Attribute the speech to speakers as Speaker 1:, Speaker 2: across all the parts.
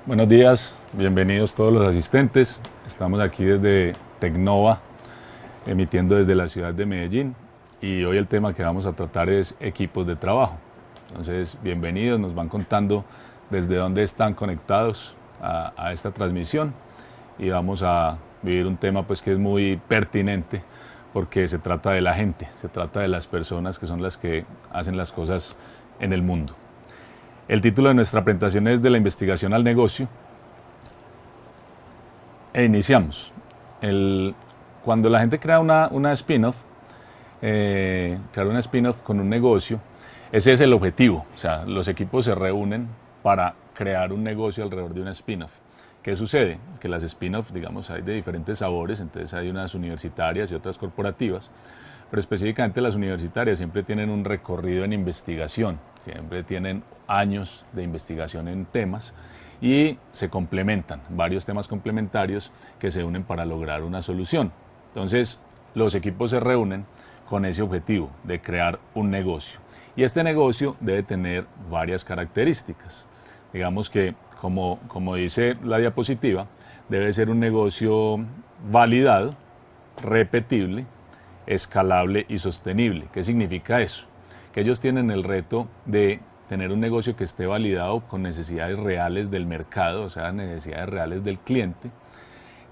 Speaker 1: Buenos días, bienvenidos todos los asistentes. Estamos aquí desde Tecnova, emitiendo desde la ciudad de Medellín, y hoy el tema que vamos a tratar es equipos de trabajo. Entonces, bienvenidos, nos van contando desde dónde están conectados a esta transmisión, y vamos a vivir un tema pues que es muy pertinente porque se trata de la gente, se trata de las personas que son las que hacen las cosas en el mundo. El título de nuestra presentación es De la investigación al negocio. E iniciamos. Cuando la gente crea una spin-off, crear una spin-off con un negocio, ese es el objetivo. O sea, los equipos se reúnen para crear un negocio alrededor de una spin-off. ¿Qué sucede? Que las spin-off, digamos, hay de diferentes sabores, entonces hay unas universitarias y otras corporativas, pero específicamente las universitarias siempre tienen un recorrido en investigación, siempre tienen años de investigación en temas y se complementan, varios temas complementarios que se unen para lograr una solución. Entonces, los equipos se reúnen con ese objetivo de crear un negocio, y este negocio debe tener varias características. Digamos que, como dice la diapositiva, debe ser un negocio validado, repetible, escalable y sostenible. ¿Qué significa eso? Que ellos tienen el reto de tener un negocio que esté validado con necesidades reales del mercado, o sea, necesidades reales del cliente,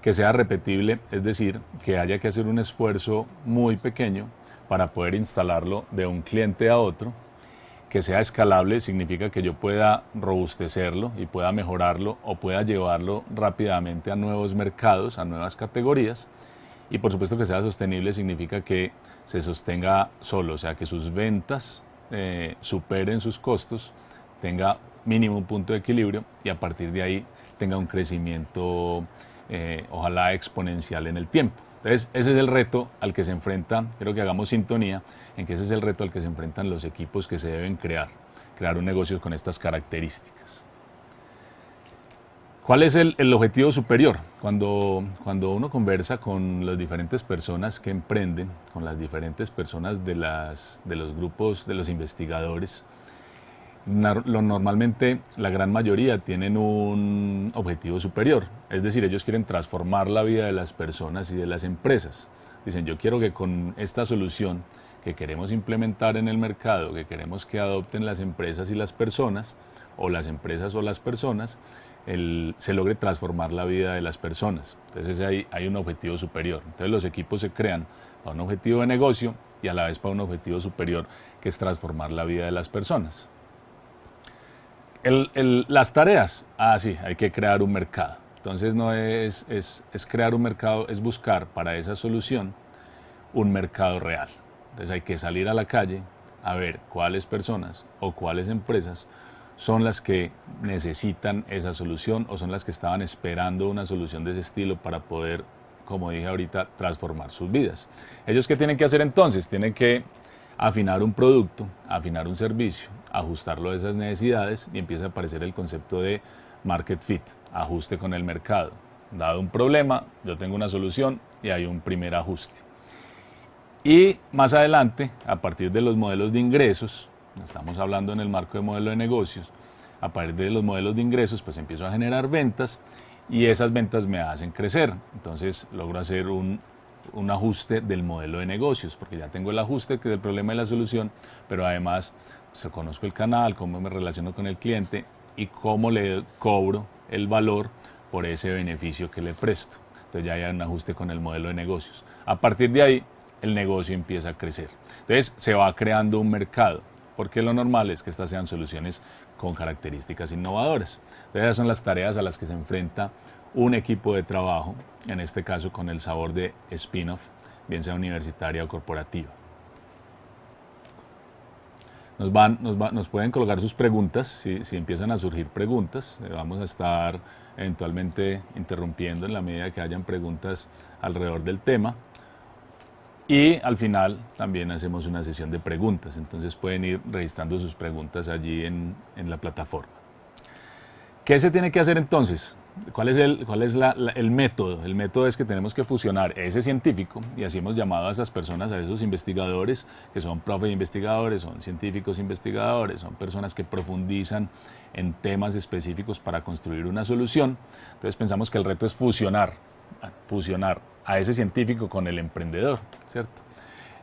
Speaker 1: que sea repetible, es decir, que haya que hacer un esfuerzo muy pequeño para poder instalarlo de un cliente a otro, que sea escalable, significa que yo pueda robustecerlo y pueda mejorarlo o pueda llevarlo rápidamente a nuevos mercados, a nuevas categorías. Y por supuesto que sea sostenible significa que se sostenga solo, o sea, que sus ventas superen sus costos, tenga mínimo un punto de equilibrio y a partir de ahí tenga un crecimiento ojalá exponencial en el tiempo. Entonces, ese es el reto al que se enfrenta, creo que hagamos sintonía en que ese es el reto al que se enfrentan los equipos que se deben crear un negocio con estas características. ¿Cuál es el objetivo superior? Cuando uno conversa con las diferentes personas que emprenden, con las diferentes personas de los grupos de los investigadores, normalmente la gran mayoría tienen un objetivo superior. Es decir, ellos quieren transformar la vida de las personas y de las empresas. Dicen, yo quiero que con esta solución que queremos implementar en el mercado, que queremos que adopten las empresas y las personas, o las empresas o las personas, se logre transformar la vida de las personas. Entonces hay un objetivo superior. Entonces los equipos se crean para un objetivo de negocio y a la vez para un objetivo superior, que es transformar la vida de las personas. Las tareas, sí, hay que crear un mercado. Entonces no es crear un mercado, es buscar para esa solución un mercado real. Entonces hay que salir a la calle a ver cuáles personas o cuáles empresas son las que necesitan esa solución o son las que estaban esperando una solución de ese estilo para poder, como dije ahorita, transformar sus vidas. ¿Ellos qué tienen que hacer entonces? Tienen que afinar un producto, afinar un servicio, ajustarlo a esas necesidades, y empieza a aparecer el concepto de market fit, ajuste con el mercado. Dado un problema, yo tengo una solución y hay un primer ajuste. Y más adelante, a partir de los modelos de ingresos, estamos hablando en el marco de modelo de negocios, a partir de los modelos de ingresos, pues empiezo a generar ventas y esas ventas me hacen crecer. Entonces logro hacer un ajuste del modelo de negocios, porque ya tengo el ajuste, que es el problema y la solución, pero además conozco el canal, cómo me relaciono con el cliente y cómo le cobro el valor por ese beneficio que le presto. Entonces ya hay un ajuste con el modelo de negocios. A partir de ahí, el negocio empieza a crecer. Entonces se va creando un mercado, porque lo normal es que estas sean soluciones con características innovadoras. Entonces esas son las tareas a las que se enfrenta un equipo de trabajo, en este caso con el sabor de spin-off, bien sea universitaria o corporativa. Nos pueden colocar sus preguntas, si empiezan a surgir preguntas, vamos a estar eventualmente interrumpiendo en la medida que hayan preguntas alrededor del tema. Y al final también hacemos una sesión de preguntas, entonces pueden ir registrando sus preguntas allí en la plataforma. ¿Qué se tiene que hacer entonces? ¿Cuál es el método? El método es que tenemos que fusionar ese científico, y así hemos llamado a esas personas, a esos investigadores, que son profes investigadores, son científicos investigadores, son personas que profundizan en temas específicos para construir una solución. Entonces pensamos que el reto es fusionar a ese científico con el emprendedor, ¿cierto?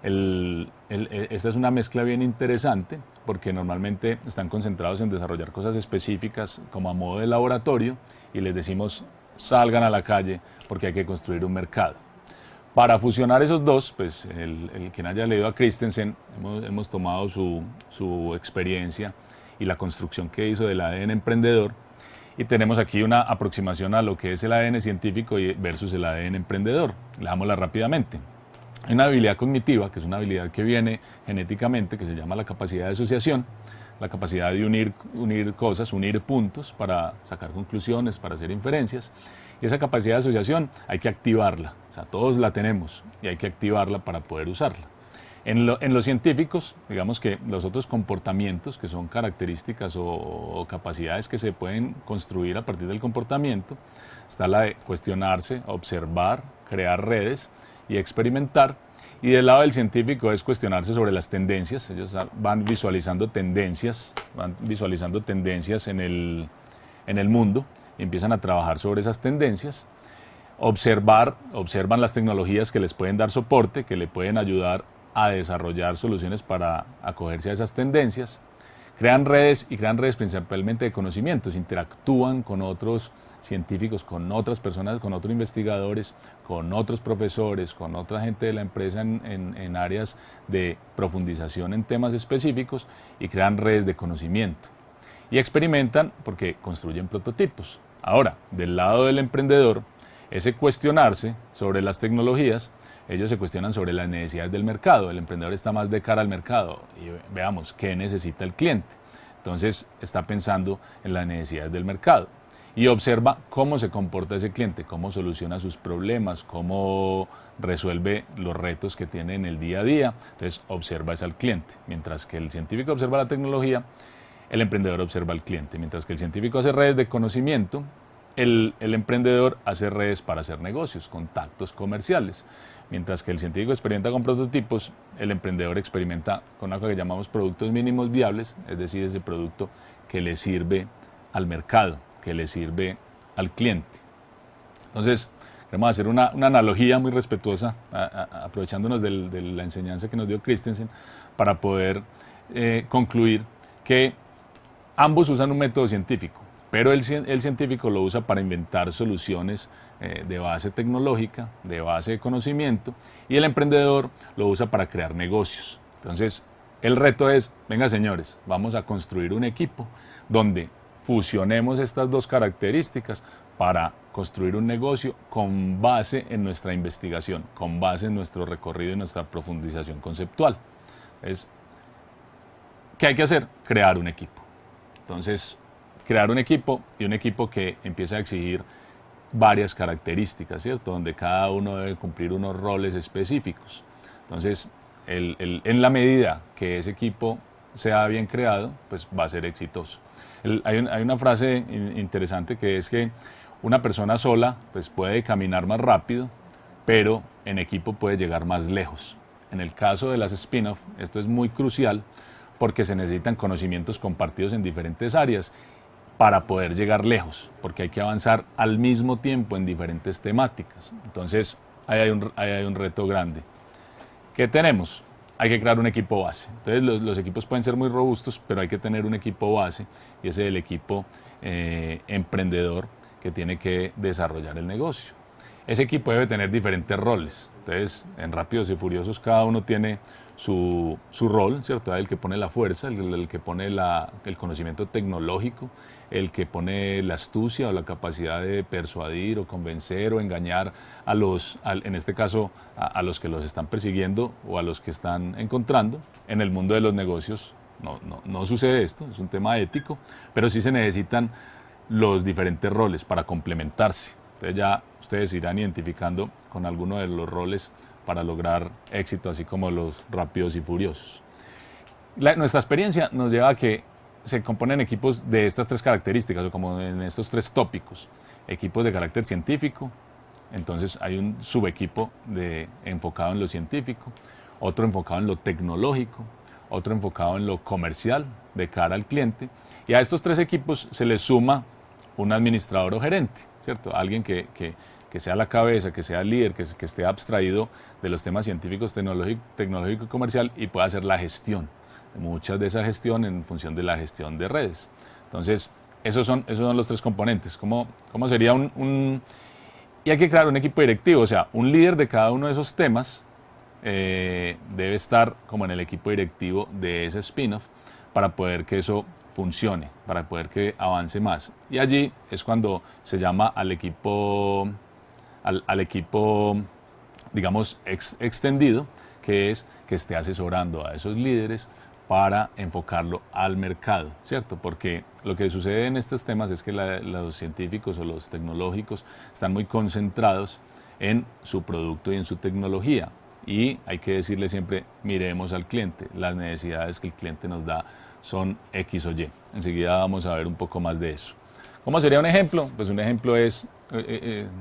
Speaker 1: Esta es una mezcla bien interesante porque normalmente están concentrados en desarrollar cosas específicas como a modo de laboratorio y les decimos salgan a la calle porque hay que construir un mercado. Para fusionar esos dos, pues quien haya leído a Christensen, hemos tomado su experiencia y la construcción que hizo del ADN emprendedor y tenemos aquí una aproximación a lo que es el ADN científico versus el ADN emprendedor. Leámosla rápidamente. Hay una habilidad cognitiva, que es una habilidad que viene genéticamente, que se llama la capacidad de asociación, la capacidad de unir cosas, unir puntos para sacar conclusiones, para hacer inferencias. Y esa capacidad de asociación hay que activarla, o sea, todos la tenemos y hay que activarla para poder usarla. En los científicos, digamos que los otros comportamientos, que son características o capacidades que se pueden construir a partir del comportamiento, está la de cuestionarse, observar, crear redes y experimentar. Y del lado del científico es cuestionarse sobre las tendencias. Ellos van visualizando tendencias en el mundo y empiezan a trabajar sobre esas tendencias. Observan las tecnologías que les pueden dar soporte, que le pueden ayudar a desarrollar soluciones para acogerse a esas tendencias. Crean redes principalmente de conocimientos, interactúan con otros científicos, con otras personas, con otros investigadores, con otros profesores, con otra gente de la empresa en áreas de profundización en temas específicos y crean redes de conocimiento. Y experimentan porque construyen prototipos. Ahora, del lado del emprendedor, ese cuestionarse sobre las tecnologías, ellos se cuestionan sobre las necesidades del mercado. El emprendedor está más de cara al mercado y veamos qué necesita el cliente. Entonces está pensando en las necesidades del mercado y observa cómo se comporta ese cliente, cómo soluciona sus problemas, cómo resuelve los retos que tiene en el día a día. Entonces observa al cliente. Mientras que el científico observa la tecnología, el emprendedor observa al cliente. Mientras que el científico hace redes de conocimiento, el emprendedor hace redes para hacer negocios, contactos comerciales. Mientras que el científico experimenta con prototipos, el emprendedor experimenta con algo que llamamos productos mínimos viables, es decir, ese producto que le sirve al mercado, que le sirve al cliente. Entonces, queremos hacer una analogía muy respetuosa, aprovechándonos de la enseñanza que nos dio Christensen, para poder concluir que ambos usan un método científico, pero el científico lo usa para inventar soluciones de base tecnológica, de base de conocimiento, y el emprendedor lo usa para crear negocios. Entonces, el reto es, venga señores, vamos a construir un equipo donde fusionemos estas dos características para construir un negocio con base en nuestra investigación, con base en nuestro recorrido y nuestra profundización conceptual. Entonces, ¿qué hay que hacer? Crear un equipo. Entonces, crear un equipo y un equipo que empieza a exigir varias características, ¿cierto? Donde cada uno debe cumplir unos roles específicos. Entonces, en la medida que ese equipo sea bien creado, pues va a ser exitoso. Hay una frase interesante que es que una persona sola pues puede caminar más rápido, pero en equipo puede llegar más lejos. En el caso de las spin-off, esto es muy crucial porque se necesitan conocimientos compartidos en diferentes áreas para poder llegar lejos, porque hay que avanzar al mismo tiempo en diferentes temáticas. Entonces, ahí hay un reto grande. ¿Qué tenemos? Hay que crear un equipo base. Entonces, los equipos pueden ser muy robustos, pero hay que tener un equipo base, y ese es el equipo emprendedor que tiene que desarrollar el negocio. Ese equipo debe tener diferentes roles. Entonces, en Rápidos y Furiosos, cada uno tiene su rol, ¿cierto? El que pone la fuerza, el que pone el conocimiento tecnológico, el que pone la astucia o la capacidad de persuadir o convencer o engañar en este caso, a los que los están persiguiendo o a los que están encontrando. En el mundo de los negocios no sucede esto, es un tema ético, pero sí se necesitan los diferentes roles para complementarse. Entonces ya ustedes irán identificando con alguno de los roles para lograr éxito, así como los Rápidos y Furiosos. Nuestra experiencia nos lleva a que se componen equipos de estas tres características, o como en estos tres tópicos. Equipos de carácter científico, entonces hay un subequipo enfocado en lo científico, otro enfocado en lo tecnológico, otro enfocado en lo comercial de cara al cliente, y a estos tres equipos se les suma un administrador o gerente, ¿cierto? Alguien que sea la cabeza, que sea el líder, que esté abstraído de los temas científicos, tecnológico y comercial y pueda hacer la gestión, muchas de esa gestión en función de la gestión de redes. Entonces, esos son los tres componentes. ¿Cómo sería y hay que crear un equipo directivo, o sea, un líder de cada uno de esos temas debe estar como en el equipo directivo de ese spin-off para poder que eso funcione, para poder que avance más. Y allí es cuando se llama al equipo, digamos, extendido, que es que esté asesorando a esos líderes para enfocarlo al mercado, ¿cierto? Porque lo que sucede en estos temas es que los científicos o los tecnológicos están muy concentrados en su producto y en su tecnología. Y hay que decirle siempre, miremos al cliente, las necesidades que el cliente nos da son X o Y. Enseguida vamos a ver un poco más de eso. ¿Cómo sería un ejemplo? Pues un ejemplo es,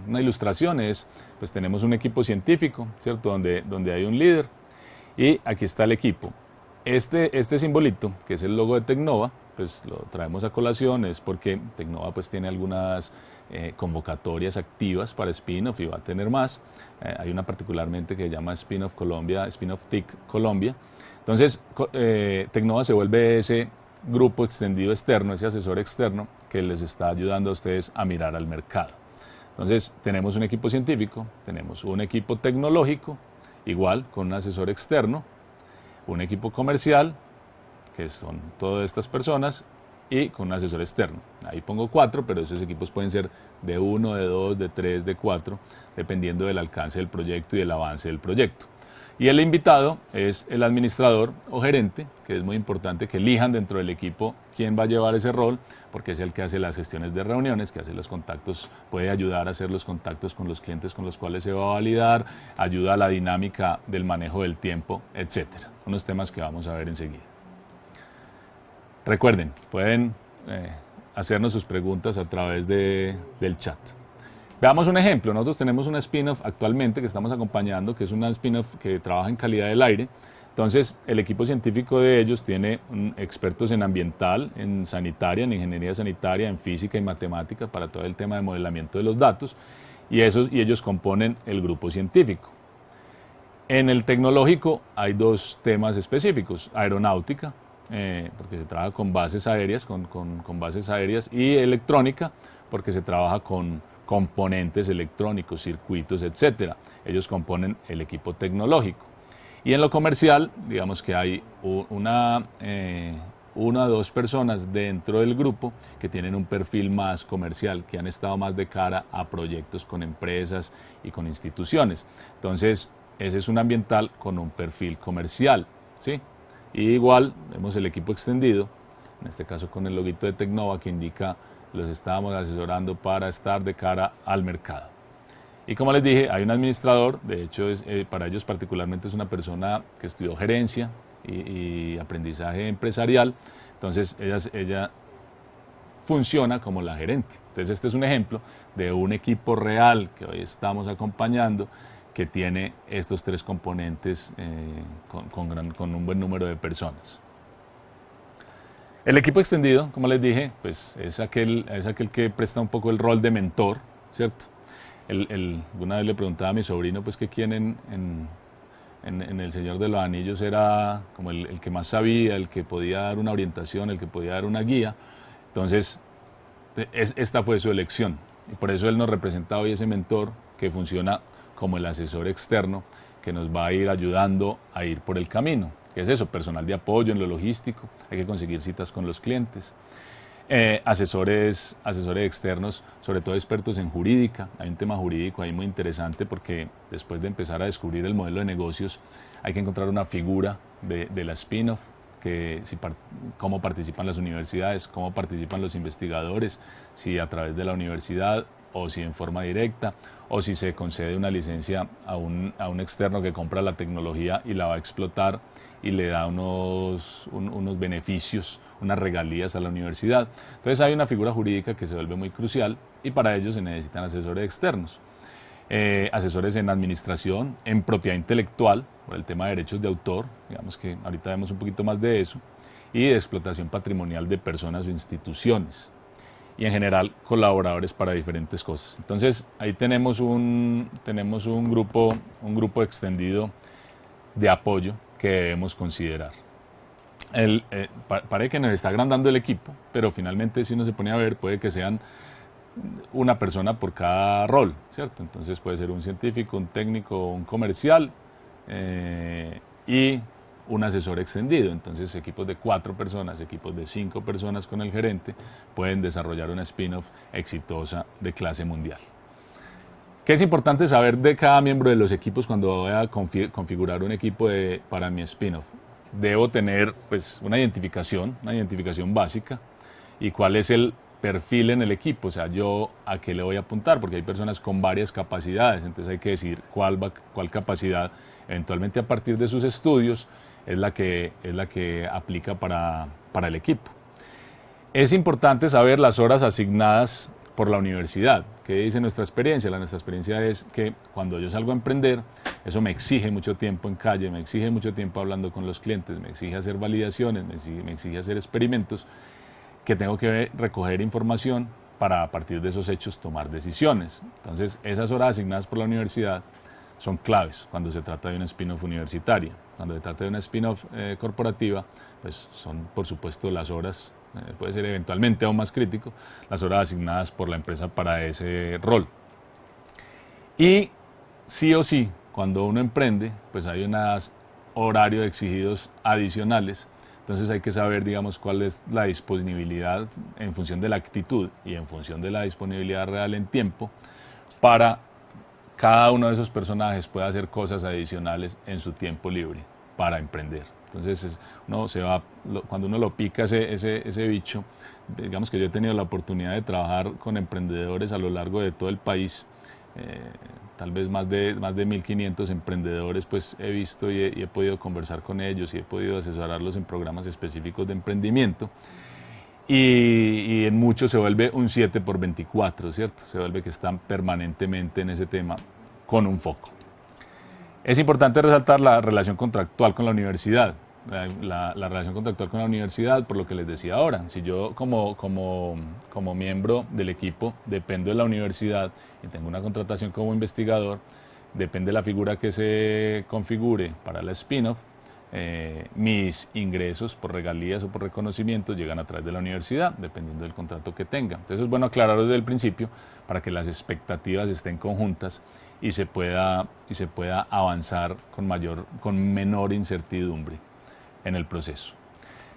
Speaker 1: una ilustración es, pues tenemos un equipo científico, ¿cierto? Donde hay un líder y aquí está el equipo. Este simbolito, que es el logo de Tecnova, pues lo traemos a colación, es porque Tecnova pues tiene algunas convocatorias activas para spin-off y va a tener más. Hay una particularmente que se llama Spin-off Colombia, Spin-off TIC Colombia. Entonces, Tecnova se vuelve ese grupo extendido externo, ese asesor externo que les está ayudando a ustedes a mirar al mercado. Entonces, tenemos un equipo científico, tenemos un equipo tecnológico, igual con un asesor externo, un equipo comercial, que son todas estas personas, y con un asesor externo. Ahí pongo 4, pero esos equipos pueden ser de 1, de 2, de 3, de 4, dependiendo del alcance del proyecto y del avance del proyecto. Y el invitado es el administrador o gerente, que es muy importante que elijan dentro del equipo quién va a llevar ese rol, porque es el que hace las gestiones de reuniones, que hace los contactos, puede ayudar a hacer los contactos con los clientes con los cuales se va a validar, ayuda a la dinámica del manejo del tiempo, etcétera. Unos temas que vamos a ver enseguida. Recuerden, pueden hacernos sus preguntas a través del chat. Veamos un ejemplo. Nosotros tenemos una spin-off actualmente que estamos acompañando, que es una spin-off que trabaja en calidad del aire. Entonces, el equipo científico de ellos tiene expertos en ambiental, en sanitaria, en ingeniería sanitaria, en física y matemática para todo el tema de modelamiento de los datos, y ellos componen el grupo científico. En el tecnológico hay dos temas específicos: aeronáutica, porque se trabaja con bases aéreas, con bases aéreas, y electrónica, porque se trabaja con componentes electrónicos, circuitos, etcétera. Ellos componen el equipo tecnológico. Y en lo comercial, digamos que hay una o dos personas dentro del grupo que tienen un perfil más comercial, que han estado más de cara a proyectos con empresas y con instituciones. Entonces, ese es un ambiental con un perfil comercial, ¿sí? Y igual vemos el equipo extendido, en este caso con el loguito de Tecnova que indica los estábamos asesorando para estar de cara al mercado. Y como les dije, hay un administrador, de hecho para ellos particularmente es una persona que estudió gerencia y aprendizaje empresarial, entonces ella funciona como la gerente. Entonces este es un ejemplo de un equipo real que hoy estamos acompañando, que tiene estos tres componentes con un buen número de personas. El equipo extendido, como les dije, pues es aquel que presta un poco el rol de mentor, ¿cierto? Una vez le preguntaba a mi sobrino pues que quién en El Señor de los Anillos era como el que más sabía, el que podía dar una orientación, el que podía dar una guía. Entonces, esta fue su elección. Y por eso él nos representa hoy ese mentor que funciona como el asesor externo que nos va a ir ayudando a ir por el camino. ¿Qué es eso? Personal de apoyo en lo logístico, hay que conseguir citas con los clientes. Asesores externos, sobre todo expertos en jurídica. Hay un tema jurídico ahí muy interesante porque después de empezar a descubrir el modelo de negocios hay que encontrar una figura de la spin-off, cómo participan las universidades, cómo participan los investigadores, si a través de la universidad o si en forma directa, o si se concede una licencia a un externo que compra la tecnología y la va a explotar y le da unos beneficios, unas regalías a la universidad. Entonces hay una figura jurídica que se vuelve muy crucial y para ello se necesitan asesores externos. Asesores en administración, en propiedad intelectual, por el tema de derechos de autor, digamos que ahorita vemos un poquito más de eso, y de explotación patrimonial de personas o instituciones, y en general colaboradores para diferentes cosas. Entonces ahí tenemos un grupo extendido de apoyo que debemos considerar. Parece que nos está agrandando el equipo, pero finalmente si uno se pone a ver puede que sean una persona por cada rol, ¿cierto? Entonces puede ser un científico, un técnico, un comercial y un asesor extendido. Entonces equipos de 4 personas, equipos de 5 personas con el gerente pueden desarrollar una spin-off exitosa de clase mundial. ¿Qué es importante saber de cada miembro de los equipos cuando voy a configurar un equipo para mi spin-off? Debo tener pues una identificación básica y cuál es el perfil en el equipo, o sea, yo a qué le voy a apuntar, porque hay personas con varias capacidades, entonces hay que decir cuál capacidad, eventualmente a partir de sus estudios, es la que aplica para el equipo. Es importante saber las horas asignadas por la universidad. ¿Qué dice nuestra experiencia? Nuestra experiencia es que cuando yo salgo a emprender, eso me exige mucho tiempo en calle, me exige mucho tiempo hablando con los clientes, me exige hacer validaciones, me exige hacer experimentos, que tengo que recoger información para a partir de esos hechos tomar decisiones. Entonces, esas horas asignadas por la universidad son claves cuando se trata de una spin-off universitaria. Cuando se trata de una spin-off corporativa, pues son por supuesto las horas, puede ser eventualmente aún más crítico, las horas asignadas por la empresa para ese rol. Y sí o sí, cuando uno emprende, pues hay unos horarios exigidos adicionales. Entonces hay que saber, digamos, cuál es la disponibilidad en función de la actitud y en función de la disponibilidad real en tiempo para cada uno de esos personajes pueda hacer cosas adicionales en su tiempo libre para emprender. Entonces cuando uno lo pica ese bicho, digamos que yo he tenido la oportunidad de trabajar con emprendedores a lo largo de todo el país, tal vez más de 1.500 emprendedores pues he visto y he podido conversar con ellos y he podido asesorarlos en programas específicos de emprendimiento y en muchos se vuelve un 7x24, ¿cierto? Se vuelve que están permanentemente en ese tema con un foco. Es importante resaltar la relación contractual con la universidad. La relación contractual con la universidad, por lo que les decía ahora, si yo como miembro del equipo dependo de la universidad y tengo una contratación como investigador, depende de la figura que se configure para la spin-off, mis ingresos por regalías o por reconocimientos llegan a través de la universidad, dependiendo del contrato que tenga. Entonces es bueno aclararlo desde el principio para que las expectativas estén conjuntas y se pueda avanzar con menor incertidumbre en el proceso.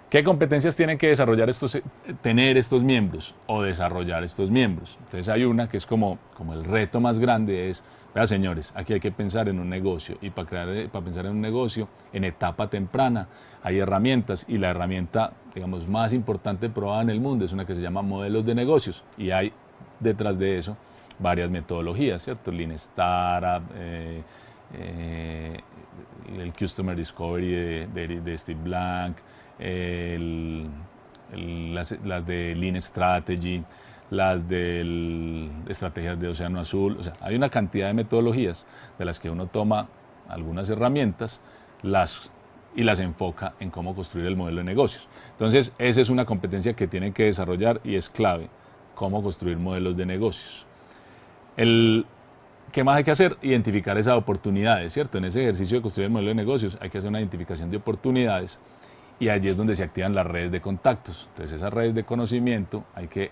Speaker 1: ¿Qué competencias tienen que tener estos miembros o desarrollar estos miembros? Entonces hay una que es como el reto más grande es, vea señores, aquí hay que pensar en un negocio y para pensar en un negocio en etapa temprana hay herramientas y la herramienta digamos más importante probada en el mundo es una que se llama modelos de negocios y hay detrás de eso varias metodologías, ¿cierto? Lean Startup, el Customer Discovery de Steve Blank, las de Lean Strategy, las de estrategias de Océano Azul. O sea, hay una cantidad de metodologías de las que uno toma algunas herramientas y las enfoca en cómo construir el modelo de negocios. Entonces, esa es una competencia que tienen que desarrollar y es clave, cómo construir modelos de negocios. ¿Qué más hay que hacer? Identificar esas oportunidades, ¿cierto? En ese ejercicio de construir el modelo de negocios hay que hacer una identificación de oportunidades y allí es donde se activan las redes de contactos. Entonces esas redes de conocimiento hay que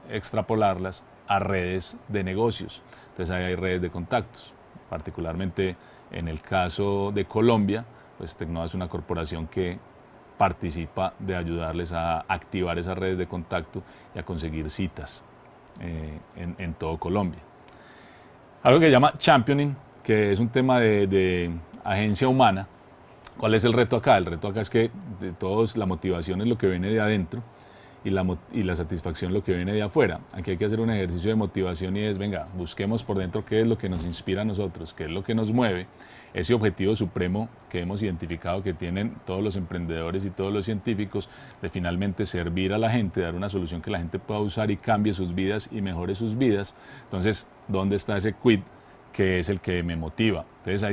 Speaker 1: extrapolarlas a redes de negocios. Entonces ahí hay redes de contactos, particularmente en el caso de Colombia, pues Tecnova es una corporación que participa de ayudarles a activar esas redes de contacto y a conseguir citas en todo Colombia. Algo que se llama championing, que es un tema de agencia humana. ¿Cuál es el reto acá? El reto acá es que de todos la motivación es lo que viene de adentro y la satisfacción lo que viene de afuera. Aquí hay que hacer un ejercicio de motivación y es, venga, busquemos por dentro qué es lo que nos inspira a nosotros, qué es lo que nos mueve, ese objetivo supremo que hemos identificado que tienen todos los emprendedores y todos los científicos de finalmente servir a la gente, dar una solución que la gente pueda usar y cambie sus vidas y mejore sus vidas. Entonces, ¿dónde está ese quid que es el que me motiva? Entonces,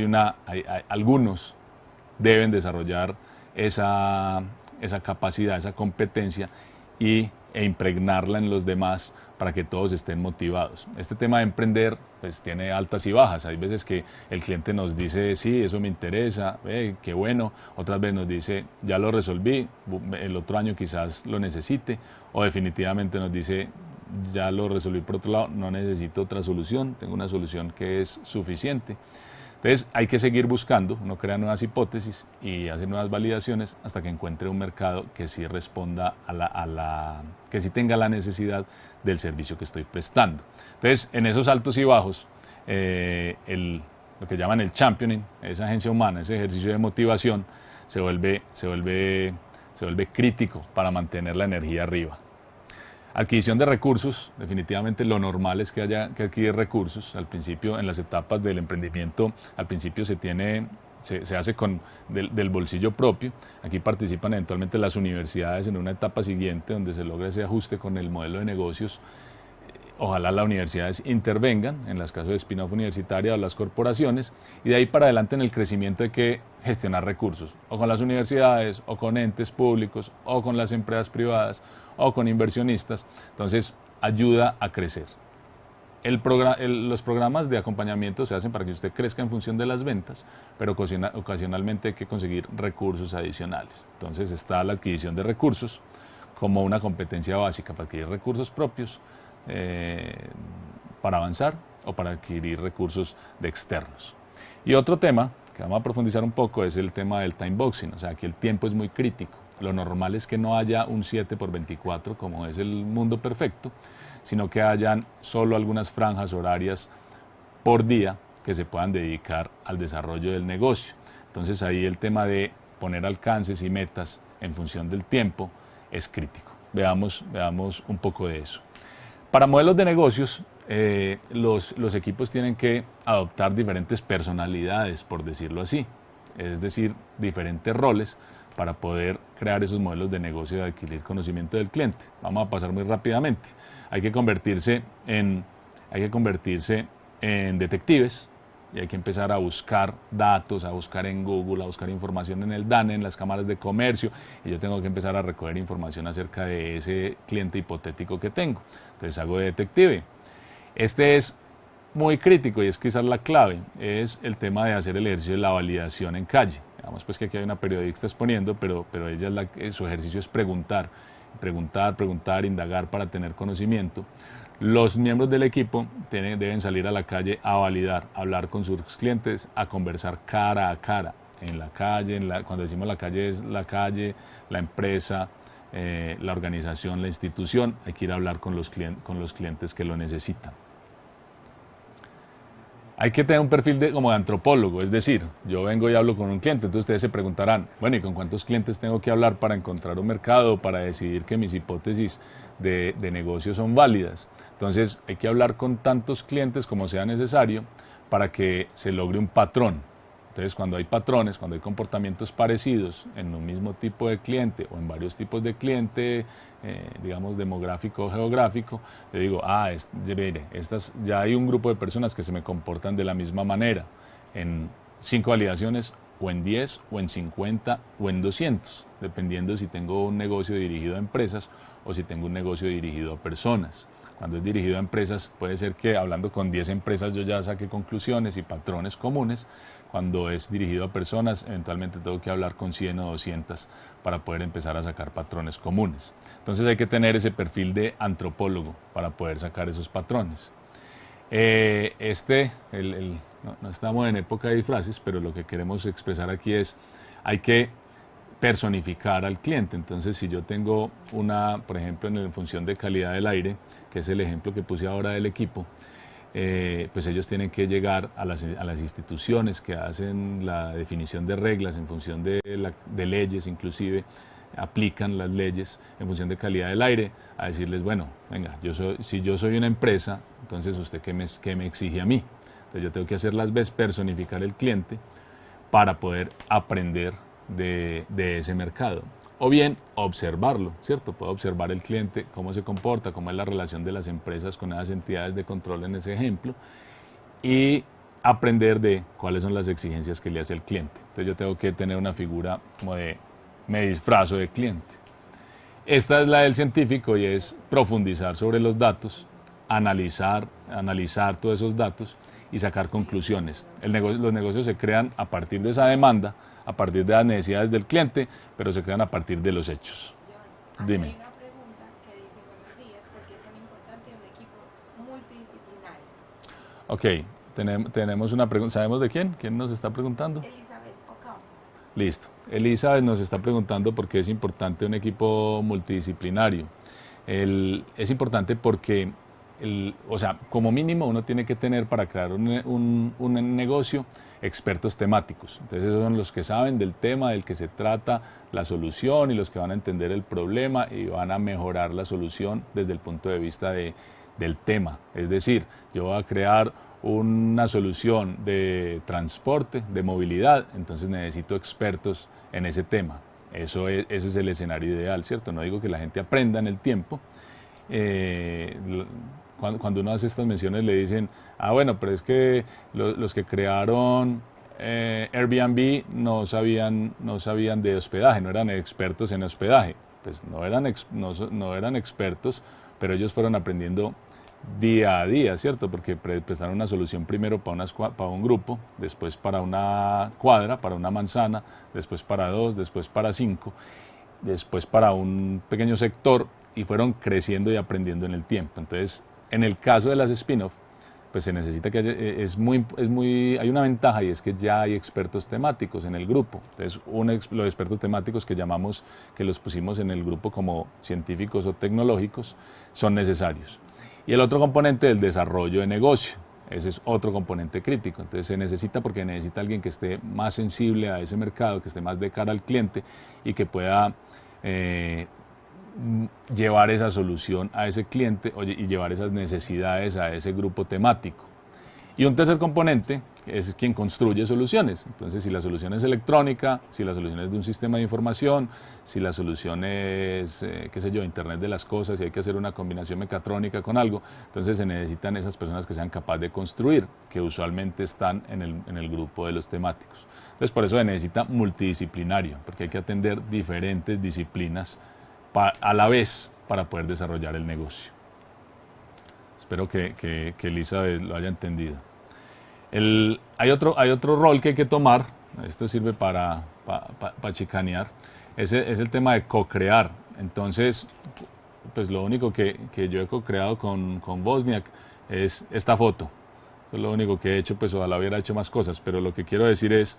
Speaker 1: algunos deben desarrollar esa capacidad, esa competencia e impregnarla en los demás para que todos estén motivados. Este tema de emprender pues tiene altas y bajas. Hay veces que el cliente nos dice, sí, eso me interesa, qué bueno. Otras veces nos dice, ya lo resolví, el otro año quizás lo necesite. O definitivamente nos dice, ya lo resolví por otro lado, no necesito otra solución, tengo una solución que es suficiente. Entonces hay que seguir buscando, uno crea nuevas hipótesis y hace nuevas validaciones hasta que encuentre un mercado que sí responda que sí tenga la necesidad del servicio que estoy prestando. Entonces, en esos altos y bajos, lo que llaman el championing, esa agencia humana, ese ejercicio de motivación, se vuelve crítico para mantener la energía arriba. Adquisición de recursos, definitivamente lo normal es que haya que adquirir recursos. Al principio, en las etapas del emprendimiento, al principio se hace del bolsillo propio. Aquí participan eventualmente las universidades en una etapa siguiente donde se logra ese ajuste con el modelo de negocios. Ojalá las universidades intervengan, en los casos de spin-off universitaria o las corporaciones, y de ahí para adelante en el crecimiento hay que gestionar recursos, o con las universidades, o con entes públicos, o con las empresas privadas, o con inversionistas. Entonces, ayuda a crecer. Los programas de acompañamiento se hacen para que usted crezca en función de las ventas, pero ocasionalmente hay que conseguir recursos adicionales. Entonces, está la adquisición de recursos como una competencia básica para adquirir recursos propios, para avanzar o para adquirir recursos de externos. Y otro tema que vamos a profundizar un poco es el tema del time boxing, o sea, aquí el tiempo es muy crítico. Lo normal es que no haya un 7x24 como es el mundo perfecto, sino que hayan solo algunas franjas horarias por día que se puedan dedicar al desarrollo del negocio. Entonces ahí el tema de poner alcances y metas en función del tiempo es crítico. Veamos un poco de eso. Para modelos de negocios, los equipos tienen que adoptar diferentes personalidades, por decirlo así, es decir, diferentes roles para poder crear esos modelos de negocio y adquirir conocimiento del cliente. Vamos a pasar muy rápidamente. Hay que convertirse en detectives y hay que empezar a buscar datos, a buscar en Google, a buscar información en el DANE, en las cámaras de comercio, y yo tengo que empezar a recoger información acerca de ese cliente hipotético que tengo. Entonces hago de detective. Este es muy crítico y es quizás la clave, es el tema de hacer el ejercicio de la validación en calle. Digamos pues que aquí hay una periodista exponiendo, pero ella su ejercicio es preguntar, indagar para tener conocimiento. Los miembros del equipo deben salir a la calle a validar, a hablar con sus clientes, a conversar cara a cara. En la calle, cuando decimos la calle es la calle, la empresa, la organización, la institución. Hay que ir a hablar con los clientes que lo necesitan. Hay que tener un perfil como de antropólogo, es decir, yo vengo y hablo con un cliente, entonces ustedes se preguntarán, bueno, ¿y con cuántos clientes tengo que hablar para encontrar un mercado, para decidir que mis hipótesis de negocio son válidas? Entonces hay que hablar con tantos clientes como sea necesario para que se logre un patrón. Entonces cuando hay patrones, cuando hay comportamientos parecidos en un mismo tipo de cliente o en varios tipos de cliente, digamos demográfico o geográfico, yo digo, mire, ya hay un grupo de personas que se me comportan de la misma manera en 5 validaciones o en 10 o en 50 o en 200, dependiendo si tengo un negocio dirigido a empresas o si tengo un negocio dirigido a personas. Cuando es dirigido a empresas, puede ser que hablando con 10 empresas yo ya saque conclusiones y patrones comunes. Cuando es dirigido a personas, eventualmente tengo que hablar con 100 o 200 para poder empezar a sacar patrones comunes. Entonces hay que tener ese perfil de antropólogo para poder sacar esos patrones. No estamos en época de disfraces, pero lo que queremos expresar aquí es, hay que personificar al cliente. Entonces, si yo tengo por ejemplo, en función de calidad del aire, que es el ejemplo que puse ahora del equipo, pues ellos tienen que llegar a las instituciones que hacen la definición de reglas en función de leyes inclusive, aplican las leyes en función de calidad del aire, a decirles, bueno, venga, si yo soy una empresa, entonces usted qué me exige a mí. Entonces yo tengo que hacer las veces personificar el cliente para poder aprender de ese mercado. O bien observarlo, ¿cierto? Puedo observar el cliente, cómo se comporta, cómo es la relación de las empresas con esas entidades de control en ese ejemplo, y aprender de cuáles son las exigencias que le hace el cliente. Entonces yo tengo que tener una figura como de me disfrazo de cliente. Esta es la del científico y es profundizar sobre los datos, analizar todos esos datos y sacar conclusiones. Los negocios se crean a partir de esa demanda, a partir de las necesidades del cliente, pero se crean a partir de los hechos.
Speaker 2: John,
Speaker 1: Dime.
Speaker 2: hay una pregunta que dice, buenos días, ¿por qué es tan importante un equipo multidisciplinario?
Speaker 1: Ok, tenemos una pregunta. ¿Sabemos de quién? ¿Quién nos está preguntando?
Speaker 2: Elizabeth Ocampo.
Speaker 1: Listo. Elizabeth nos está preguntando por qué es importante un equipo multidisciplinario. Es importante porque, o sea, como mínimo uno tiene que tener para crear un negocio expertos temáticos. Entonces esos son los que saben del tema del que se trata la solución y los que van a entender el problema y van a mejorar la solución desde el punto de vista del tema. Es decir, yo voy a crear una solución de transporte, de movilidad, entonces necesito expertos en ese tema. Ese es el escenario ideal, ¿cierto? No digo que la gente aprenda en el tiempo. Cuando uno hace estas menciones le dicen, bueno, pero es que los que crearon Airbnb no sabían de hospedaje, no eran expertos en hospedaje. Pues no eran expertos, pero ellos fueron aprendiendo día a día, ¿cierto? Porque prestaron una solución primero para un grupo, después para una cuadra, para una manzana, después para 2, después para 5, después para un pequeño sector y fueron creciendo y aprendiendo en el tiempo. Entonces, en el caso de las spin-off, pues se necesita que hay una ventaja y es que ya hay expertos temáticos en el grupo. Entonces, los expertos temáticos que los pusimos en el grupo como científicos o tecnológicos, son necesarios. Y el otro componente del desarrollo de negocio, ese es otro componente crítico. Entonces se necesita porque necesita alguien que esté más sensible a ese mercado, que esté más de cara al cliente y que pueda llevar esa solución a ese cliente y llevar esas necesidades a ese grupo temático. Y un tercer componente es quien construye soluciones. Entonces, si la solución es electrónica, si la solución es de un sistema de información, si la solución es, qué sé yo, Internet de las cosas, si hay que hacer una combinación mecatrónica con algo, entonces se necesitan esas personas que sean capaces de construir, que usualmente están en el grupo de los temáticos. Entonces, por eso se necesita multidisciplinario, porque hay que atender diferentes disciplinas a la vez para poder desarrollar el negocio. Espero que Elizabeth lo haya entendido. Hay otro rol que hay que tomar, esto sirve para chicanear, es el tema de co-crear. Entonces, pues lo único que yo he co-creado con Wozniak es esta foto. Eso es lo único que he hecho, pues ojalá hubiera hecho más cosas, pero lo que quiero decir es,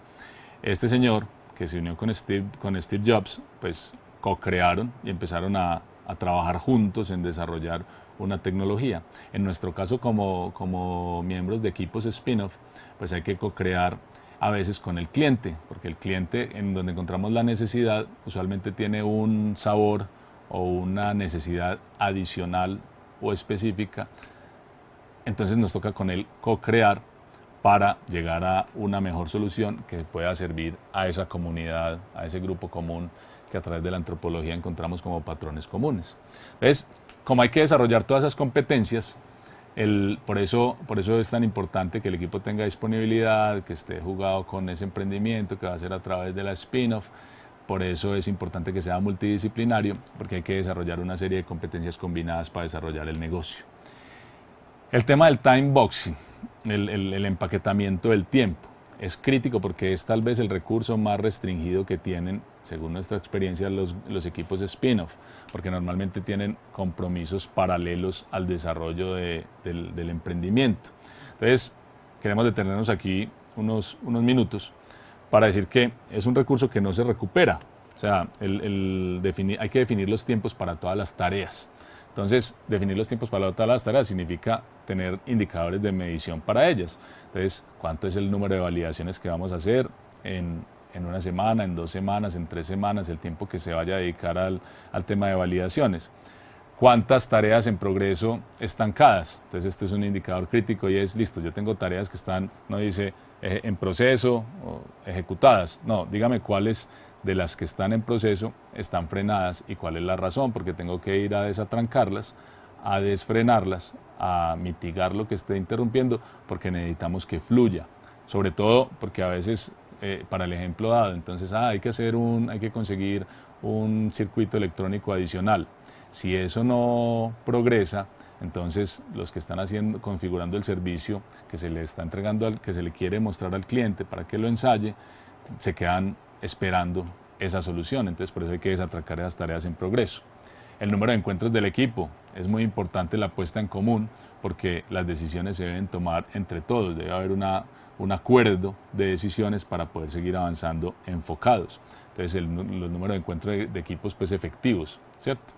Speaker 1: este señor que se unió con Steve Jobs, pues co-crearon y empezaron a trabajar juntos en desarrollar una tecnología. En nuestro caso, como miembros de equipos spin-off, pues hay que co-crear a veces con el cliente, porque el cliente en donde encontramos la necesidad usualmente tiene un sabor o una necesidad adicional o específica. Entonces nos toca con él co-crear para llegar a una mejor solución que pueda servir a esa comunidad, a ese grupo común que a través de la antropología encontramos como patrones comunes. Entonces, como hay que desarrollar todas esas competencias, por eso es tan importante que el equipo tenga disponibilidad, que esté jugado con ese emprendimiento que va a ser a través de la spin-off. Por eso es importante que sea multidisciplinario, porque hay que desarrollar una serie de competencias combinadas para desarrollar el negocio. El tema del time boxing, el empaquetamiento del tiempo, es crítico porque es tal vez el recurso más restringido que tienen, según nuestra experiencia, los equipos de spin-off, porque normalmente tienen compromisos paralelos al desarrollo del emprendimiento. Entonces, queremos detenernos aquí unos minutos para decir que es un recurso que no se recupera. O sea, hay que definir los tiempos para todas las tareas. Entonces, definir los tiempos para todas las tareas significa tener indicadores de medición para ellas. Entonces, ¿cuánto es el número de validaciones que vamos a hacer en en una semana, en 2 semanas, en 3 semanas, el tiempo que se vaya a dedicar al tema de validaciones. ¿Cuántas tareas en progreso estancadas? Entonces este es un indicador crítico y es, listo, yo tengo tareas que están, no dice en proceso o ejecutadas, no, dígame cuáles de las que están en proceso están frenadas y cuál es la razón, porque tengo que ir a desatrancarlas, a desfrenarlas, a mitigar lo que esté interrumpiendo, porque necesitamos que fluya, sobre todo porque a veces, para el ejemplo dado, entonces hay que conseguir un circuito electrónico adicional. Si eso no progresa, entonces los que están configurando el servicio que se le está entregando, que se le quiere mostrar al cliente para que lo ensaye, se quedan esperando esa solución. Entonces por eso hay que desatrancar esas tareas en progreso. El número de encuentros del equipo, es muy importante la puesta en común porque las decisiones se deben tomar entre todos, debe haber un acuerdo de decisiones para poder seguir avanzando enfocados. Entonces los números de encuentros de equipos pues efectivos, ¿cierto?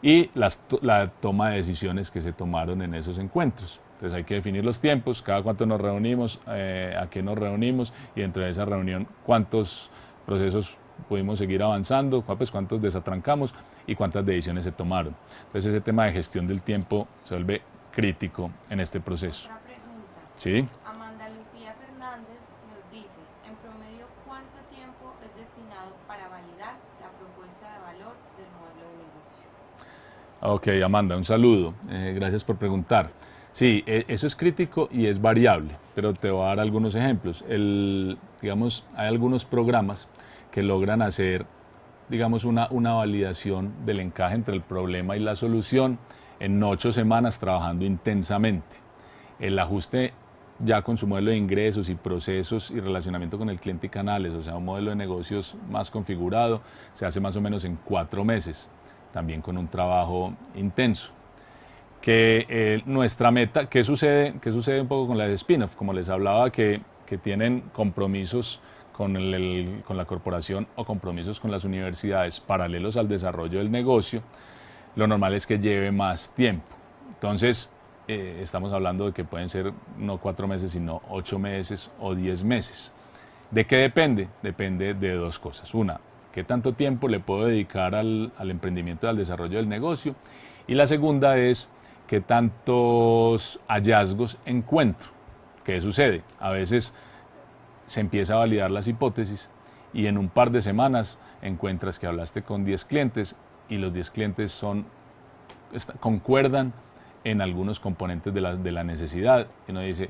Speaker 1: Y la toma de decisiones que se tomaron en esos encuentros. Entonces hay que definir los tiempos, cada cuánto nos reunimos, a qué nos reunimos y dentro de esa reunión cuántos procesos pudimos seguir avanzando, pues cuántos desatrancamos y cuántas decisiones se tomaron. Entonces ese tema de gestión del tiempo se vuelve crítico en este proceso.
Speaker 2: Otra pregunta.
Speaker 1: ¿Sí?
Speaker 2: Amanda Lucía Fernández nos dice, en promedio, ¿cuánto tiempo es destinado para validar la propuesta de valor del modelo de negocio?
Speaker 1: Ok, Amanda, un saludo. Gracias por preguntar. Sí, eso es crítico y es variable, pero te voy a dar algunos ejemplos. Digamos, hay algunos programas que logran hacer, digamos, una validación del encaje entre el problema y la solución en 8 semanas trabajando intensamente. El ajuste ya con su modelo de ingresos y procesos y relacionamiento con el cliente y canales, o sea, un modelo de negocios más configurado, se hace más o menos en 4 meses, también con un trabajo intenso. Que nuestra meta, ¿qué sucede un poco con la de spin-off? Como les hablaba, que tienen compromisos con la corporación o compromisos con las universidades paralelos al desarrollo del negocio, lo normal es que lleve más tiempo. Entonces, estamos hablando de que pueden ser no 4 meses, sino 8 meses o 10 meses. ¿De qué depende? Depende de 2 cosas. Una, ¿qué tanto tiempo le puedo dedicar al emprendimiento y al desarrollo del negocio? Y la segunda es, ¿qué tantos hallazgos encuentro? ¿Qué sucede? A veces se empieza a validar las hipótesis y en un par de semanas encuentras que hablaste con 10 clientes y los 10 clientes concuerdan en algunos componentes de la necesidad. Y uno dice,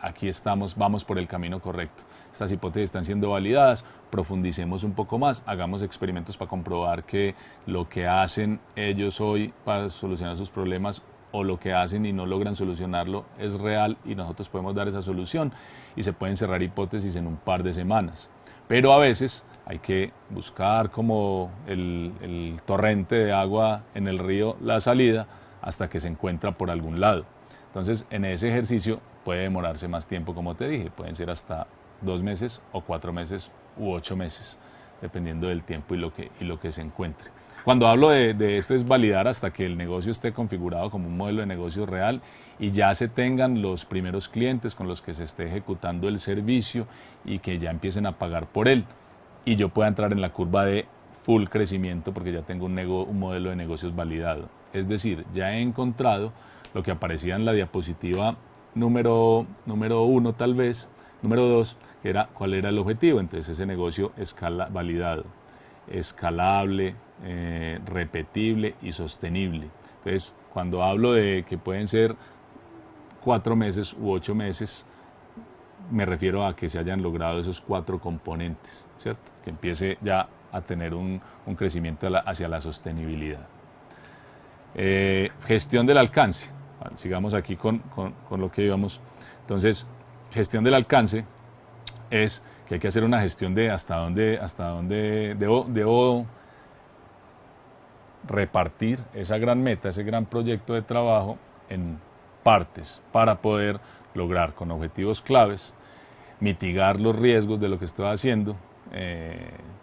Speaker 1: aquí estamos, vamos por el camino correcto. Estas hipótesis están siendo validadas, profundicemos un poco más, hagamos experimentos para comprobar que lo que hacen ellos hoy para solucionar sus problemas o lo que hacen y no logran solucionarlo es real y nosotros podemos dar esa solución y se pueden cerrar hipótesis en un par de semanas. Pero a veces hay que buscar como el torrente de agua en el río la salida hasta que se encuentra por algún lado. Entonces en ese ejercicio puede demorarse más tiempo, como te dije, pueden ser hasta 2 meses o 4 meses u 8 meses, dependiendo del tiempo y lo que se encuentre. Cuando hablo de esto es validar hasta que el negocio esté configurado como un modelo de negocio real y ya se tengan los primeros clientes con los que se esté ejecutando el servicio y que ya empiecen a pagar por él y yo pueda entrar en la curva de full crecimiento porque ya tengo un modelo de negocios validado. Es decir, ya he encontrado lo que aparecía en la diapositiva número 1 tal vez, número 2, que era cuál era el objetivo. Entonces ese negocio validado, escalable, repetible y sostenible. Entonces cuando hablo de que pueden ser 4 meses u 8 meses, me refiero a que se hayan logrado esos 4 componentes, ¿cierto? Que empiece ya a tener un crecimiento hacia la sostenibilidad. Gestión del alcance. Sigamos aquí con lo que íbamos. Entonces, gestión del alcance es que hay que hacer una gestión de hasta dónde debo repartir esa gran meta, ese gran proyecto de trabajo en partes para poder lograr con objetivos claves, mitigar los riesgos de lo que estoy haciendo,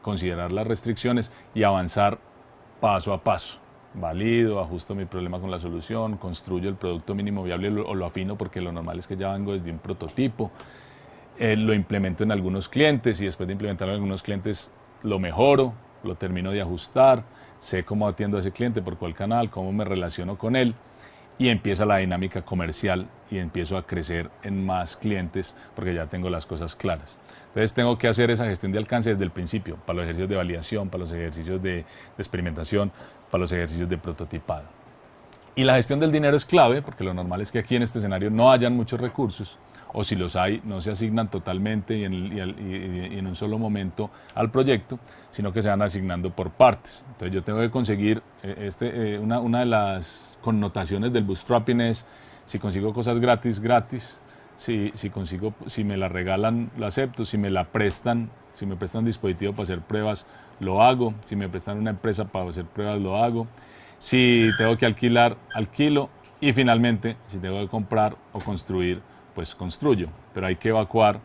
Speaker 1: considerar las restricciones y avanzar paso a paso. Valido, ajusto mi problema con la solución, construyo el producto mínimo viable o lo afino porque lo normal es que ya vengo desde un prototipo lo implemento en algunos clientes y después de implementarlo en algunos clientes lo mejoro, lo termino de ajustar, sé cómo atiendo a ese cliente, por cuál canal, cómo me relaciono con él y empieza la dinámica comercial y empiezo a crecer en más clientes porque ya tengo las cosas claras. Entonces tengo que hacer esa gestión de alcance desde el principio, para los ejercicios de validación, para los ejercicios de experimentación, para los ejercicios de prototipado. Y la gestión del dinero es clave porque lo normal es que aquí en este escenario no hayan muchos recursos o si los hay no se asignan totalmente y en un solo momento al proyecto, sino que se van asignando por partes. Entonces yo tengo que conseguir, una de las connotaciones del bootstrapping es, si consigo cosas gratis, gratis, si me la regalan, lo acepto, si me prestan un dispositivo para hacer pruebas, lo hago, si me prestan una empresa para hacer pruebas, lo hago, si tengo que alquilar, alquilo y finalmente, si tengo que comprar o construir, pues construyo, pero hay que evacuar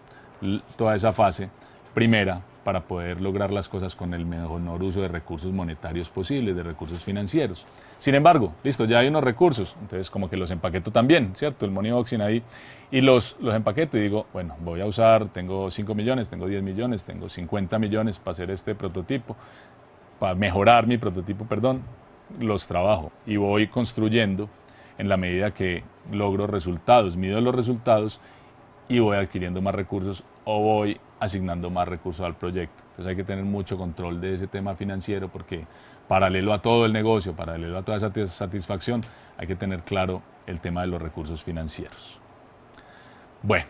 Speaker 1: toda esa fase primera para poder lograr las cosas con el mejor uso de recursos monetarios posibles, de recursos financieros. Sin embargo, listo, ya hay unos recursos, entonces como que los empaqueto también, ¿cierto? El money boxing ahí, y los empaqueto y digo, bueno, voy a usar, tengo 5 millones, tengo 10 millones, tengo 50 millones para hacer este prototipo, para mejorar mi prototipo, perdón, los trabajo y voy construyendo en la medida que logro resultados, mido los resultados y voy adquiriendo más recursos o voy asignando más recursos al proyecto. Entonces hay que tener mucho control de ese tema financiero porque paralelo a todo el negocio, paralelo a toda esa satisfacción, hay que tener claro el tema de los recursos financieros. Bueno,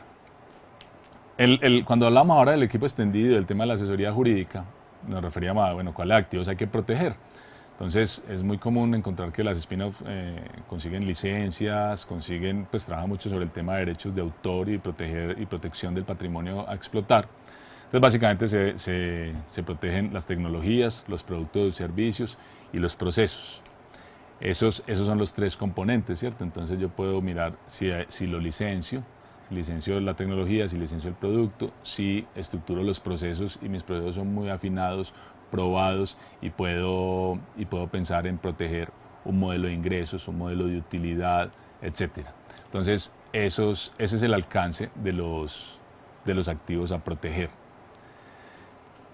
Speaker 1: cuando hablamos ahora del equipo extendido, del tema de la asesoría jurídica, nos referíamos a, bueno, cuáles activos hay que proteger. Entonces es muy común encontrar que las spin-off consiguen licencias, pues trabajan mucho sobre el tema de derechos de autor y protección del patrimonio a explotar. Entonces básicamente se protegen las tecnologías, los productos y servicios y los procesos. Esos son los tres componentes, ¿cierto? Entonces yo puedo mirar si lo licencio, si licencio la tecnología, si licencio el producto, si estructuro los procesos y mis procesos son muy afinados, probados y puedo pensar en proteger un modelo de ingresos, un modelo de utilidad, etc. Entonces, ese es el alcance de los activos a proteger.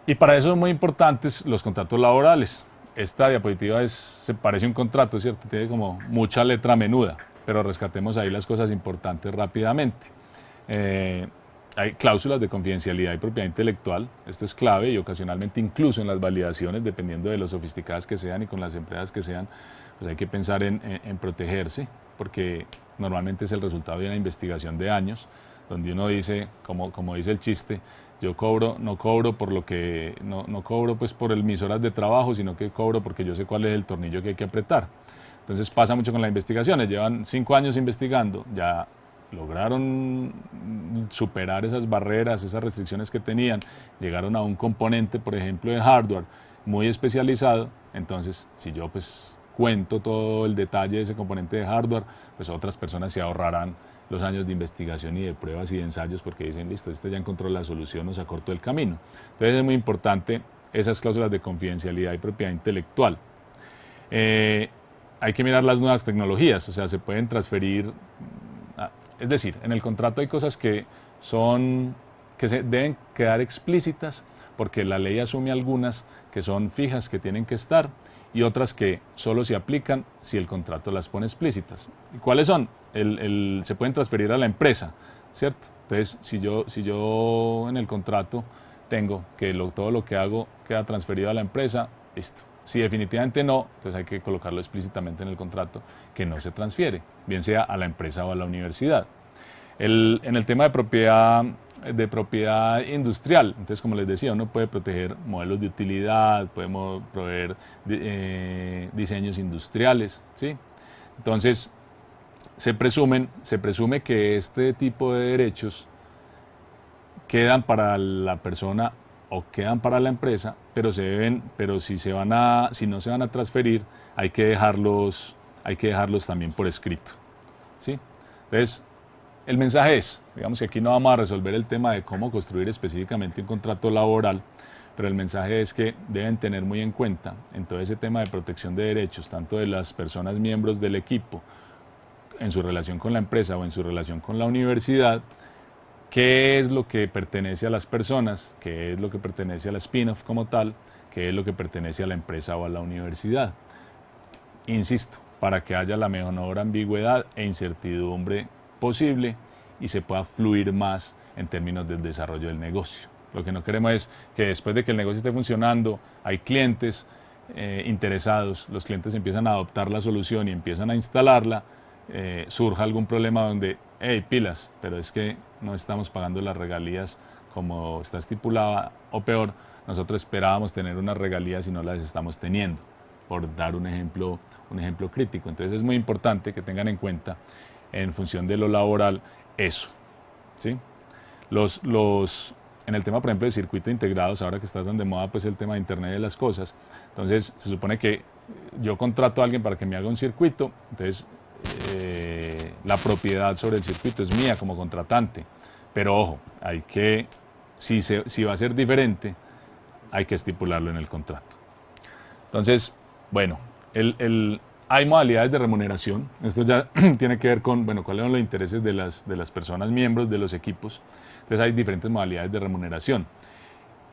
Speaker 1: Y para eso son muy importantes los contratos laborales. Esta diapositiva se parece a un contrato, ¿cierto? Tiene como mucha letra menuda, pero rescatemos ahí las cosas importantes rápidamente. Hay cláusulas de confidencialidad y propiedad intelectual, esto es clave y ocasionalmente incluso en las validaciones, dependiendo de lo sofisticadas que sean y con las empresas que sean, pues hay que pensar en protegerse, porque normalmente es el resultado de una investigación de años, donde uno dice, como dice el chiste, yo no cobro por lo que, no cobro pues por mis horas de trabajo, sino que cobro porque yo sé cuál es el tornillo que hay que apretar. Entonces pasa mucho con las investigaciones, llevan 5 años investigando, ya lograron superar esas barreras, esas restricciones que tenían, llegaron a un componente, por ejemplo, de hardware muy especializado, entonces si yo pues cuento todo el detalle de ese componente de hardware, pues otras personas se ahorrarán los años de investigación y de pruebas y de ensayos porque dicen, listo, este ya encontró la solución, nos acortó el camino. Entonces es muy importante esas cláusulas de confidencialidad y propiedad intelectual. Hay que mirar las nuevas tecnologías, o sea, se pueden transferir. Es decir, en el contrato hay cosas que se deben quedar explícitas porque la ley asume algunas que son fijas, que tienen que estar, y otras que solo se aplican si el contrato las pone explícitas. ¿Y cuáles son? Se pueden transferir a la empresa, ¿cierto? Entonces, si yo en el contrato tengo que todo lo que hago queda transferido a la empresa, listo. Si definitivamente no, entonces hay que colocarlo explícitamente en el contrato que no se transfiere, bien sea a la empresa o a la universidad. En el tema de propiedad industrial, entonces como les decía, uno puede proteger modelos de utilidad, podemos proveer diseños industriales, ¿sí? Entonces se presume que este tipo de derechos quedan para la persona o quedan para la empresa, pero si no se van a transferir, hay que dejarlos también por escrito, ¿sí? Entonces, el mensaje es, digamos que aquí no vamos a resolver el tema de cómo construir específicamente un contrato laboral, pero el mensaje es que deben tener muy en cuenta en todo ese tema de protección de derechos, tanto de las personas miembros del equipo, en su relación con la empresa o en su relación con la universidad, qué es lo que pertenece a las personas, qué es lo que pertenece a la spin-off como tal, qué es lo que pertenece a la empresa o a la universidad. Insisto, para que haya la menor ambigüedad e incertidumbre posible y se pueda fluir más en términos del desarrollo del negocio. Lo que no queremos es que después de que el negocio esté funcionando, hay clientes interesados, los clientes empiezan a adoptar la solución y empiezan a instalarla, surja algún problema donde, hey, pilas, pero es que no estamos pagando las regalías como está estipulada, o peor, nosotros esperábamos tener unas regalías y no las estamos teniendo, por dar un ejemplo crítico. Entonces es muy importante que tengan en cuenta, en función de lo laboral, eso, ¿sí? En el tema, por ejemplo, de circuito integrados, ahora que está tan de moda pues el tema de Internet de las cosas, entonces se supone que yo contrato a alguien para que me haga un circuito, entonces la propiedad sobre el circuito es mía como contratante, pero ojo, hay que, si va a ser diferente, hay que estipularlo en el contrato. Entonces, bueno, hay modalidades de remuneración. Esto ya tiene que ver con, bueno, cuáles son los intereses de las personas miembros de los equipos. Entonces hay diferentes modalidades de remuneración.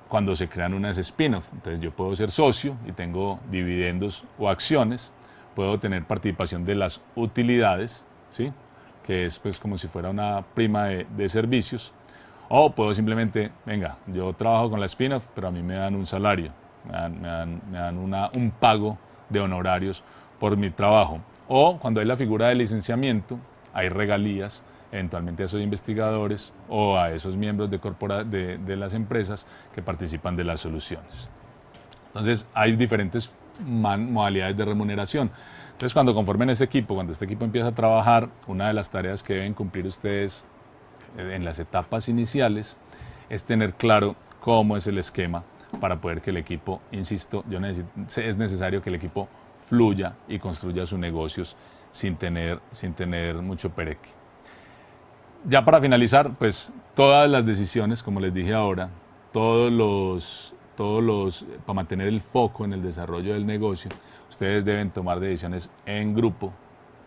Speaker 1: Cuando se crean unas spin-off, entonces yo puedo ser socio y tengo dividendos o acciones, puedo tener participación de las utilidades, ¿sí? Que es pues como si fuera una prima de servicios, o puedo simplemente, venga, yo trabajo con la spin-off, pero a mí me dan un salario, me dan un pago de honorarios por mi trabajo. O cuando hay la figura de licenciamiento, hay regalías eventualmente a esos investigadores o a esos miembros de las empresas que participan de las soluciones. Entonces hay diferentes modalidades de remuneración. Entonces cuando conformen este equipo, cuando este equipo empieza a trabajar, una de las tareas que deben cumplir ustedes en las etapas iniciales es tener claro cómo es el esquema para poder que el equipo, insisto, es necesario que el equipo fluya y construya sus negocios sin tener mucho pereque. Ya para finalizar, pues todas las decisiones, como les dije ahora, para mantener el foco en el desarrollo del negocio, ustedes deben tomar decisiones en grupo,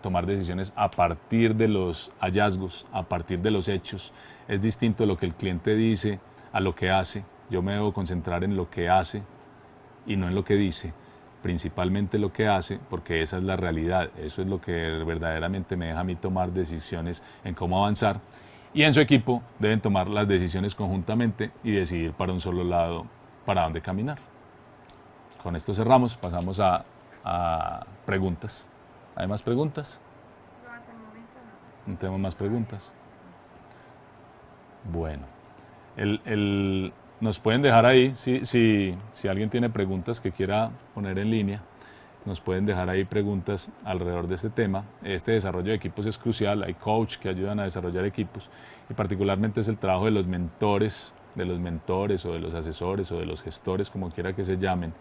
Speaker 1: tomar decisiones a partir de los hallazgos, a partir de los hechos. Es distinto lo que el cliente dice a lo que hace. Yo me debo concentrar en lo que hace y no en lo que dice, principalmente lo que hace, porque esa es la realidad, eso es lo que verdaderamente me deja a mí tomar decisiones en cómo avanzar, y en su equipo deben tomar las decisiones conjuntamente y decidir para un solo lado para dónde caminar. Con esto cerramos, pasamos a preguntas. ¿Hay más preguntas?
Speaker 2: No, hasta el momento no.
Speaker 1: ¿No tenemos más preguntas? Bueno, nos pueden dejar ahí, si alguien tiene preguntas que quiera poner en línea, nos pueden dejar ahí preguntas alrededor de este tema. Este desarrollo de equipos es crucial, hay coach que ayudan a desarrollar equipos y particularmente es el trabajo de los mentores o de los asesores o de los gestores, como quiera que se llamen,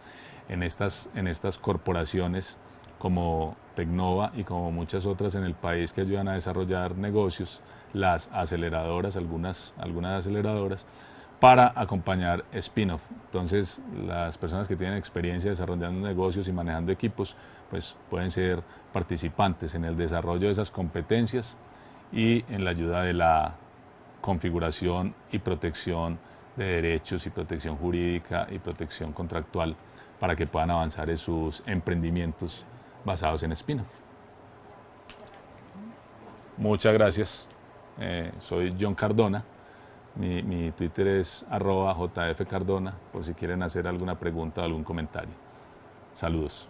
Speaker 1: en estas corporaciones como Tecnova y como muchas otras en el país que ayudan a desarrollar negocios, las aceleradoras, algunas aceleradoras, para acompañar spin-off. Entonces, las personas que tienen experiencia desarrollando negocios y manejando equipos, pues pueden ser participantes en el desarrollo de esas competencias y en la ayuda de la configuración y protección de derechos y protección jurídica y protección contractual para que puedan avanzar en sus emprendimientos basados en spin-off. Muchas gracias. Soy John Cardona. Mi Twitter es @jfcardona, por si quieren hacer alguna pregunta o algún comentario. Saludos.